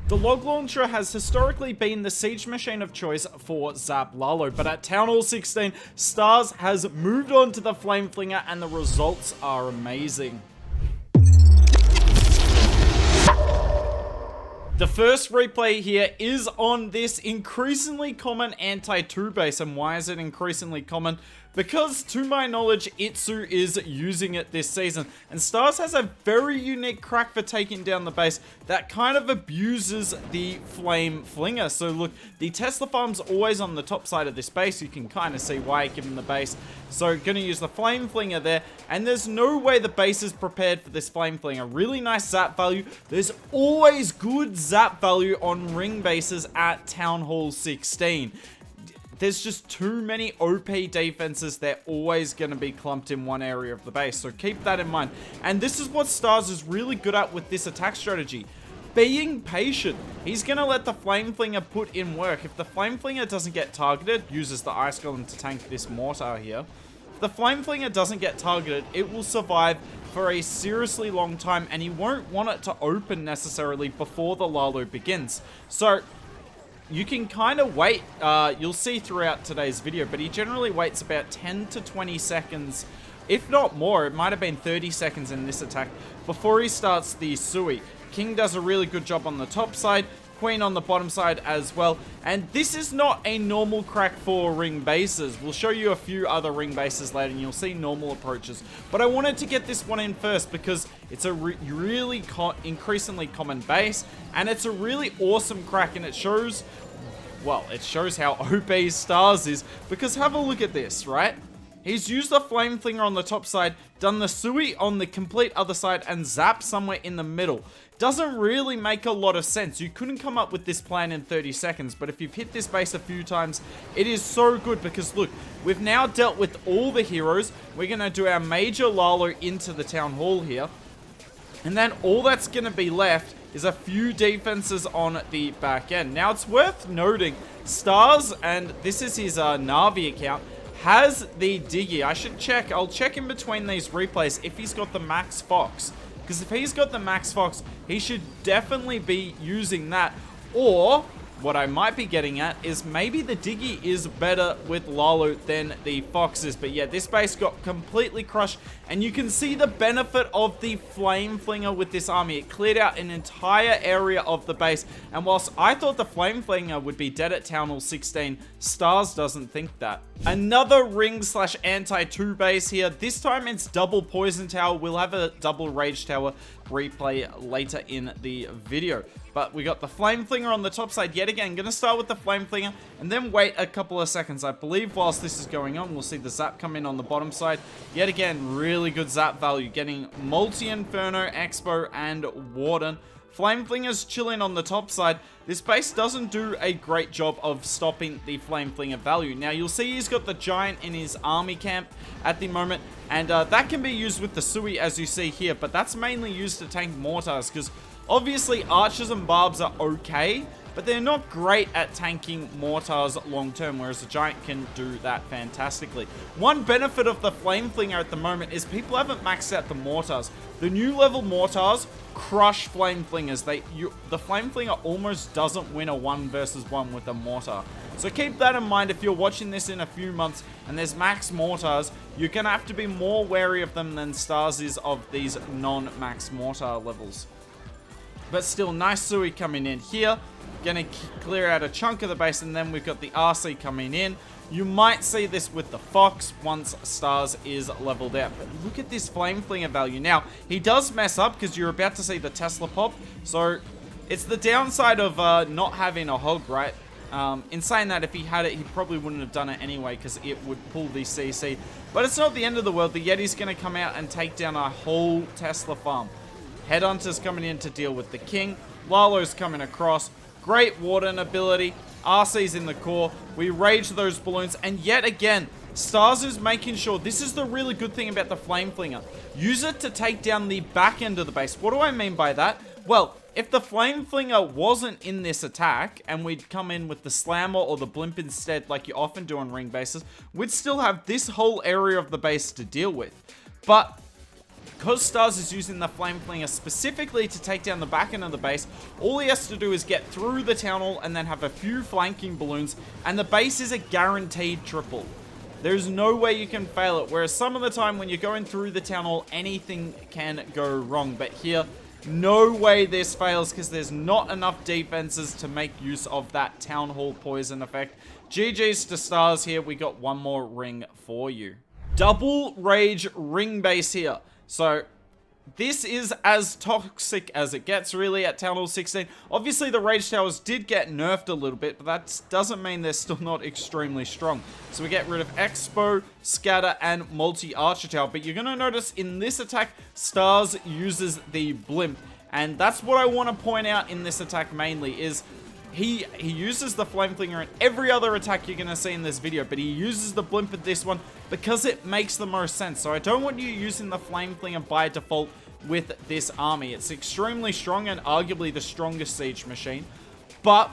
The log launcher has historically been the siege machine of choice for Zap Lalo, but at Town Hall 16, Stars has moved on to the Flame Flinger and the results are amazing. The first replay here is on this increasingly common anti-2 base. And why is it increasingly common? Because, to my knowledge, Itsu is using it this season. And Stars has a very unique crack for taking down the base that kind of abuses the Flame Flinger. So look, the Tesla farm's always on the top side of this base. You can kind of see why, given the base. So gonna use the Flame Flinger there. And there's no way the base is prepared for this Flame Flinger. Really nice zap value. There's always good zap value on ring bases at Town Hall 16. There's just too many OP defenses. They're always going to be clumped in one area of the base. So keep that in mind. And this is what Stars is really good at with this attack strategy. Being patient. He's going to let the Flame Flinger put in work. If the Flame Flinger doesn't get targeted, uses the Ice Golem to tank this mortar here. If the Flame Flinger doesn't get targeted, it will survive for a seriously long time. And he won't want it to open necessarily before the Lalo begins. So you can kind of wait, you'll see throughout today's video, but he generally waits about 10 to 20 seconds, if not more. It might have been 30 seconds in this attack before he starts the Sui. King does a really good job on the top side, Queen on the bottom side as well. And this is not a normal crack for ring bases. We'll show you a few other ring bases later and you'll see normal approaches. But I wanted to get this one in first because it's a really increasingly common base. And it's a really awesome crack and it shows, well, it shows how OP Stars is. Because have a look at this, right? He's used the Flame Flinger on the top side, done the Sui on the complete other side, and Zap somewhere in the middle. Doesn't really make a lot of sense. You couldn't come up with this plan in 30 seconds, but if you've hit this base a few times, it is so good because look, we've now dealt with all the heroes. We're going to do our major Lalo into the Town Hall here. And then all that's going to be left is a few defenses on the back end. Now, it's worth noting, Stars, and this is his Na'Vi account, has the Diggy. I should check. I'll check in between these replays if he's got the Max Fox. Because if he's got the Max Fox, he should definitely be using that. Or what I might be getting at is maybe the Diggy is better with Lalo than the Fox is. But yeah, this base got completely crushed. And you can see the benefit of the Flame Flinger with this army. It cleared out an entire area of the base. And whilst I thought the Flame Flinger would be dead at Town Hall 16, Stars doesn't think that. Another ring slash anti-2 base here. This time it's double Poison Tower. We'll have a double Rage Tower replay later in the video. But we got the Flame Flinger on the top side yet again. Gonna start with the Flame Flinger and then wait a couple of seconds. I believe whilst this is going on, we'll see the Zap come in on the bottom side. Yet again, really good Zap value. Getting Multi-Inferno, Expo, and Warden. Flame Flinger's chilling on the top side. This base doesn't do a great job of stopping the Flame Flinger value. Now, you'll see he's got the Giant in his army camp at the moment. And that can be used with the Sui, as you see here. But that's mainly used to tank mortars. Because obviously, archers and barbs are okay, but they're not great at tanking mortars long term, whereas the Giant can do that fantastically. One benefit of the Flame Flinger at the moment is people haven't maxed out the mortars. The new level mortars crush Flame Flingers. The Flame Flinger almost doesn't win a 1 versus 1 with a mortar. So keep that in mind if you're watching this in a few months and there's max mortars, you're going to have to be more wary of them than Stars is of these non-max mortar levels. But still, nice Sui coming in here. Gonna clear out a chunk of the base, and then we've got the RC coming in. You might see this with the Fox once Stars is leveled out. But look at this Flame Flinger value. Now, he does mess up because you're about to see the Tesla pop. So, it's the downside of not having a hog, right? In saying that, if he had it, he probably wouldn't have done it anyway because it would pull the CC. But it's not the end of the world. The Yeti's going to come out and take down a whole Tesla farm. Headhunter's coming in to deal with the King. Lalo's coming across. Great Warden ability. RC's in the core. We rage those balloons. And yet again, Stars is making sure. This is the really good thing about the Flame Flinger. Use it to take down the back end of the base. What do I mean by that? Well, if the Flame Flinger wasn't in this attack and we'd come in with the Slammer or the Blimp instead, like you often do on ring bases, we'd still have this whole area of the base to deal with. But Because Stars is using the Flame Flinger specifically to take down the back end of the base, all he has to do is get through the Town Hall and then have a few flanking balloons, and the base is a guaranteed triple. There's no way you can fail it, whereas some of the time when you're going through the Town Hall, anything can go wrong. But here, no way this fails because there's not enough defenses to make use of that Town Hall poison effect. GG's to Stars here. We got one more ring for you. Double Rage ring base here. So this is as toxic as it gets, really, at Town Hall 16. Obviously, the Rage Towers did get nerfed a little bit, but that doesn't mean they're still not extremely strong. So we get rid of Expo, Scatter, and Multi-Archer Tower. But you're going to notice in this attack, Stars uses the Blimp. And that's what I want to point out in this attack mainly, is he uses the Flame Flinger in every other attack you're going to see in this video, but he uses the Blimp at this one because it makes the most sense. So I don't want you using the Flame Flinger by default with this army. It's extremely strong and arguably the strongest siege machine, but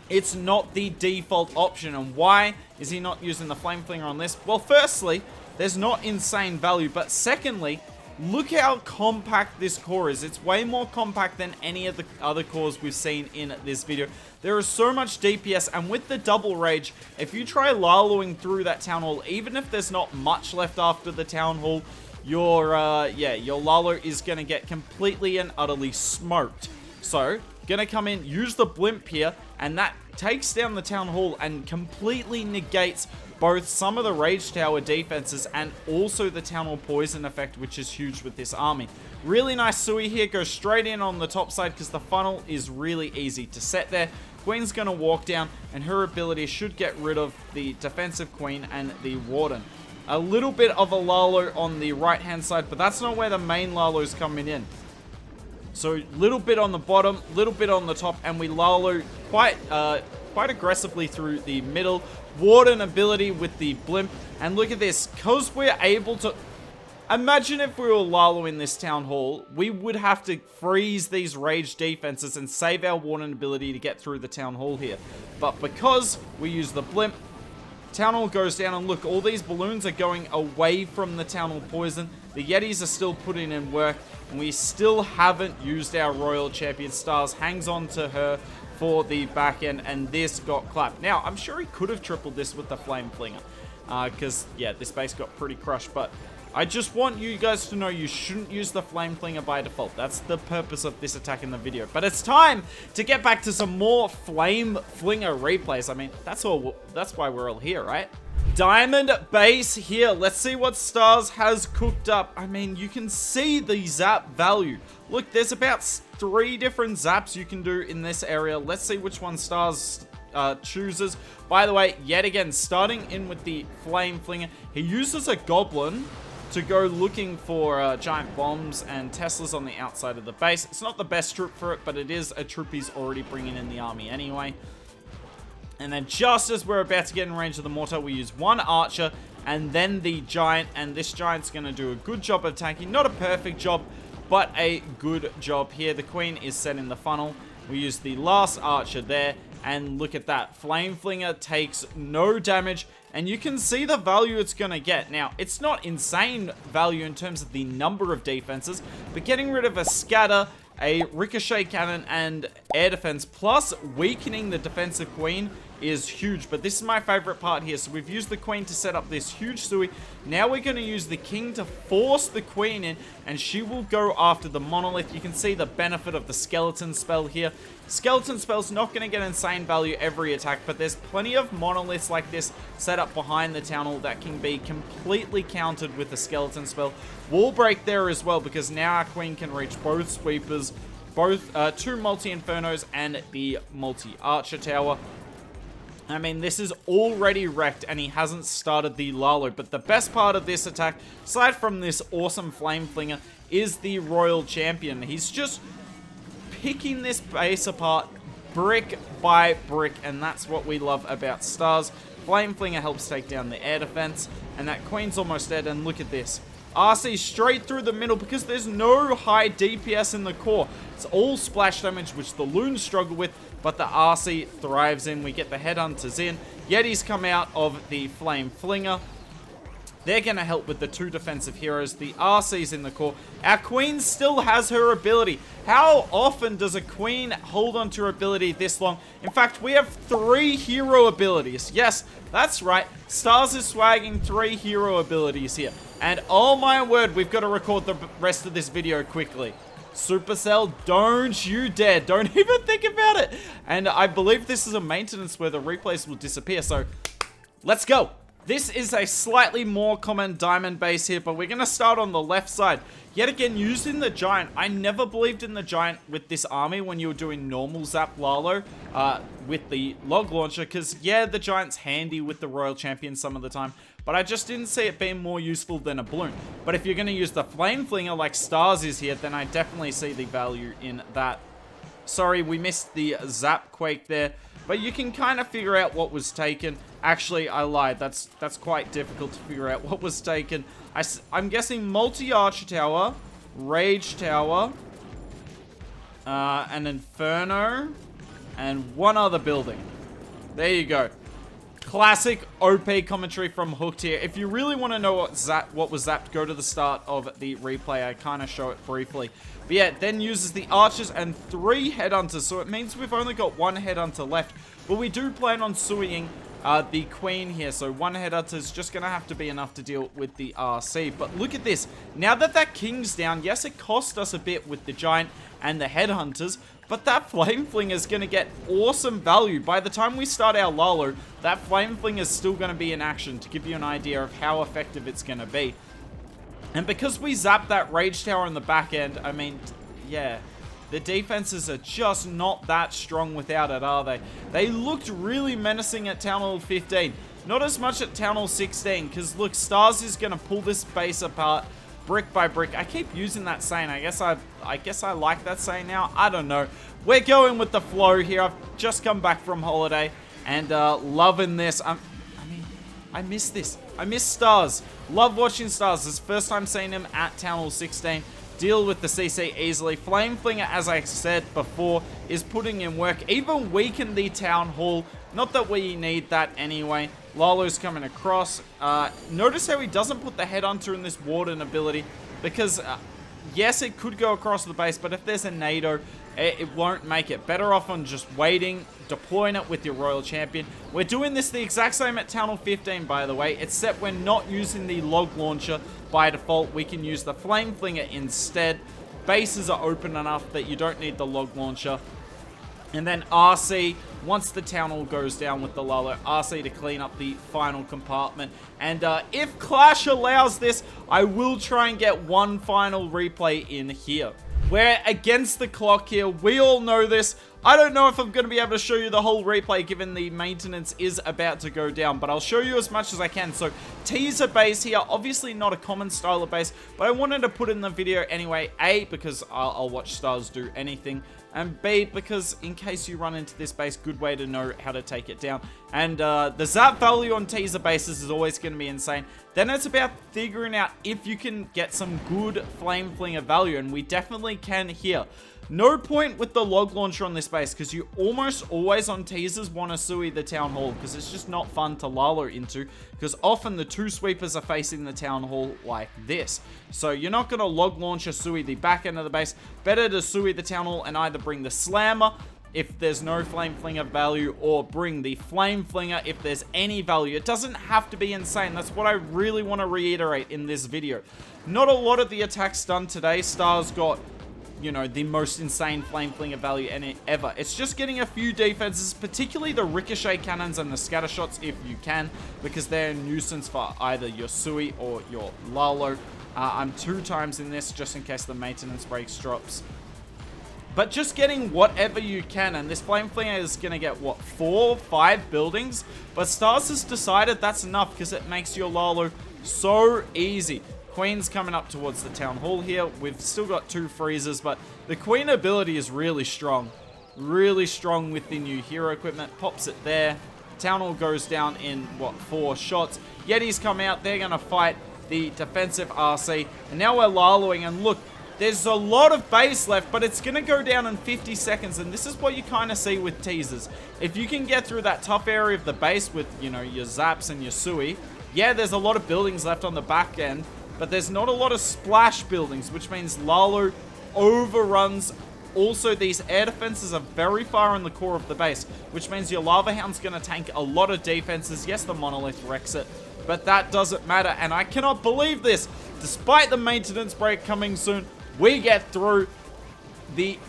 it's not the default option. And why is he not using the Flame Flinger on this? Well, firstly, there's not insane value, but secondly, look how compact this core is. It's way more compact than any of the other cores we've seen in this video. There is so much DPS, and with the double rage, if you try Laloing through that Town Hall, even if there's not much left after the Town Hall, your Lalo is going to get completely and utterly smoked. So, gonna come in, use the Blimp here, and that takes down the Town Hall and completely negates both some of the Rage Tower defenses and also the Town Hall poison effect, which is huge with this army. Really nice Sui here, goes straight in on the top side because the funnel is really easy to set there. Queen's gonna walk down, and her ability should get rid of the defensive Queen and the Warden. A little bit of a Lalo on the right hand side, but that's not where the main Lalo's coming in. So little bit on the bottom, little bit on the top, and we Lalo quite aggressively through the middle. Warden ability with the Blimp, and look at this, because we're able to... Imagine if we were Lalo in this Town Hall, we would have to freeze these rage defenses and save our Warden ability to get through the Town Hall here. But because we use the Blimp, Town Hall goes down, and look, all these balloons are going away from the Town Hall poison. The Yetis are still putting in work, and we still haven't used our Royal Champion. Stars hangs on to her for the back end, and this got clapped. Now, I'm sure he could have tripled this with the Flame Flinger, because, yeah, this base got pretty crushed, but I just want you guys to know you shouldn't use the Flame Flinger by default. That's the purpose of this attack in the video. But it's time to get back to some more Flame Flinger replays. I mean, that's why we're all here, right? Diamond base here. Let's see what Stars has cooked up. I mean, you can see the zap value. Look, there's about 3 different zaps you can do in this area. Let's see which one Stars chooses. By the way, yet again, starting in with the Flame Flinger, he uses a Goblin to go looking for giant bombs and Teslas on the outside of the base. It's not the best troop for it, but it is a troop he's already bringing in the army anyway. And then just as we're about to get in range of the mortar, we use one archer and then the giant, and this giant's going to do a good job of tanking. Not a perfect job, but a good job here. The Queen is set in the funnel. We use the last archer there, and look at that. Flame Flinger takes no damage, and you can see the value it's going to get. Now, it's not insane value in terms of the number of defenses, but getting rid of a scatter, a ricochet cannon, and air defense, plus weakening the defensive Queen is huge. But this is my favorite part here. So we've used the Queen to set up this huge Sui. Now we're going to use the King to force the Queen in, and she will go after the Monolith. You can see the benefit of the Skeleton spell here. Skeleton spell's not going to get insane value every attack, but there's plenty of Monoliths like this set up behind the Town Hall that can be completely countered with the Skeleton spell. Wall break there as well, because now our Queen can reach both Sweepers, both 2 Multi-Infernos, and the Multi-Archer Tower. I mean, this is already wrecked, and he hasn't started the Lalo. But the best part of this attack, aside from this awesome Flame Flinger, is the Royal Champion. He's just picking this base apart brick by brick, and that's what we love about Stars. Flame Flinger helps take down the air defense, and that Queen's almost dead, and look at this. RC straight through the middle because there's no high DPS in the core. It's all splash damage, which the Loons struggle with, but the RC thrives in. We get the Headhunters in. Yetis come out of the Flame Flinger. They're going to help with the 2 defensive heroes. The RC's in the core. Our queen still has her ability. How often does a queen hold on to her ability this long? In fact, we have 3 hero abilities. Yes, that's right. Stars is swagging 3 hero abilities here. And oh my word, we've got to record the rest of this video quickly. Supercell, don't you dare. Don't even think about it. And I believe this is a maintenance where the replays will disappear. So let's go. This is a slightly more common diamond base here, but we're going to start on the left side. Yet again, using the giant. I never believed in the giant with this army when you were doing normal Zap Lalo with the log launcher, because yeah, the giant's handy with the royal champion some of the time, but I just didn't see it being more useful than a balloon. But if you're going to use the Flame Flinger like Stars is here, then I definitely see the value in that. Sorry, we missed the Zap Quake there, but you can kind of figure out what was taken. Actually, I lied. That's quite difficult to figure out what was taken. I'm guessing multi-archer tower, rage tower, an inferno, and 1 other building. There you go. Classic OP commentary from Hooked here. If you really want to know what was zapped, go to the start of the replay. I kind of show it briefly. But yeah, then uses the archers and 3 headhunters. So it means we've only got 1 headhunter left. But we do plan on suing the queen here. So 1 headhunter is just going to have to be enough to deal with the RC. But look at this. Now that king's down, yes, it cost us a bit with the giant and the headhunters, but that Flame Flinger is going to get awesome value. By the time we start our Lalo, that Flame Flinger is still going to be in action to give you an idea of how effective it's going to be. And because we zap that Rage Tower in the back end, I mean, yeah, the defenses are just not that strong without it, are they? They looked really menacing at Town Hall 15. Not as much at Town Hall 16, because look, Stars is going to pull this base apart brick by brick. I keep using that saying. I guess I like that saying now. I don't know. We're going with the flow here. I've just come back from holiday and loving this. I mean, I miss this. I miss Stars. Love watching Stars. This is the first time seeing him at Town Hall 16. Deal with the CC easily. Flame Flinger, as I said before, is putting in work. Even weaken the Town Hall. Not that we need that anyway. Lalo's coming across. Notice how he doesn't put the headhunter in this Warden ability, because yes, it could go across the base, but if there's a NATO, it won't make it. Better off on just waiting, deploying it with your Royal Champion. We're doing this the exact same at Town Hall 15, by the way, except we're not using the log launcher by default. We can use the Flame Flinger instead. Bases are open enough that you don't need the log launcher. And then RC, once the Town Hall goes down with the Lalo, RC to clean up the final compartment. And if Clash allows this, I will try and get 1 final replay in here. We're against the clock here. We all know this. I don't know if I'm going to be able to show you the whole replay given the maintenance is about to go down, but I'll show you as much as I can. So teaser base here, obviously not a common style of base, but I wanted to put in the video anyway. A, because I'll watch Stars do anything, and B, because in case you run into this base, good way to know how to take it down. And the zap value on teaser bases is always going to be insane. Then it's about figuring out if you can get some good Flame Flinger value, and we definitely can here. No point with the log launcher on this base, because you almost always on teasers want to sui the Town Hall, because it's just not fun to Lalo into, because often the 2 sweepers are facing the Town Hall like this. So you're not going to log launcher sui the back end of the base. Better to sui the Town Hall and either bring the Slammer if there's no Flame Flinger value, or bring the Flame Flinger if there's any value. It doesn't have to be insane. That's what I really want to reiterate in this video. Not a lot of the attacks done today. Stars got, you know, the most insane Flame Flinger value ever. It's just getting a few defenses, particularly the ricochet cannons and the scatter shots if you can, because they're a nuisance for either your Sui or your Lalo. I'm 2 times in this just in case the maintenance breaks drops. But just getting whatever you can, and this Flame Flinger is going to get, what, 4, 5 buildings? But Stars has decided that's enough because it makes your Lalo so easy. Queen's coming up towards the Town Hall here. We've still got 2 freezers, but the Queen ability is really strong. Really strong with the new hero equipment. Pops it there. Town Hall goes down in, what, 4 shots. Yetis come out. They're going to fight the defensive RC. And now we're Laloing, and look, there's a lot of base left, but it's going to go down in 50 seconds, and this is what you kind of see with teasers. If you can get through that tough area of the base with, you know, your zaps and your sui, Yeah, there's a lot of buildings left on the back end, but there's not a lot of splash buildings, which means Lalo overruns. Also, these air defenses are very far in the core of the base, which means your Lava Hound's going to tank a lot of defenses. Yes, the Monolith wrecks it, but that doesn't matter, and I cannot believe this. Despite the maintenance break coming soon, we get through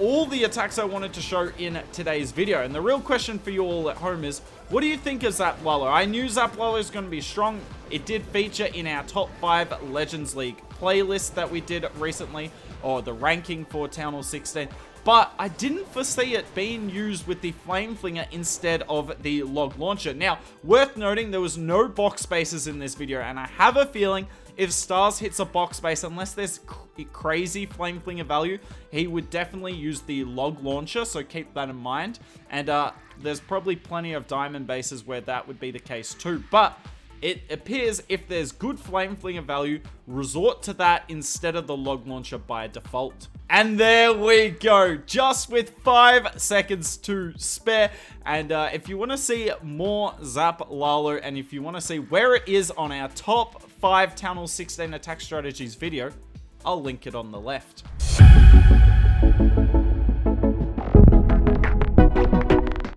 all the attacks I wanted to show in today's video. And the real question for you all at home is, what do you think of Zap Lalo? I knew Zap Lalo is going to be strong. It did feature in our top 5 Legends League playlist that we did recently, or the ranking for Town Hall 16. But I didn't foresee it being used with the Flame Flinger instead of the Log Launcher. Now, worth noting, there was no box spaces in this video, and I have a feeling if Stars hits a box space, unless there's crazy Flame Flinger value, he would definitely use the Log Launcher, so keep that in mind. And there's probably plenty of Diamond bases where that would be the case too. But it appears if there's good Flame Flinger value, resort to that instead of the Log Launcher by default. And there we go, just with 5 seconds to spare. And if you want to see more Zap Lalo, and if you want to see where it is on our top 5 Town Hall 16 attack strategies video, I'll link it on the left.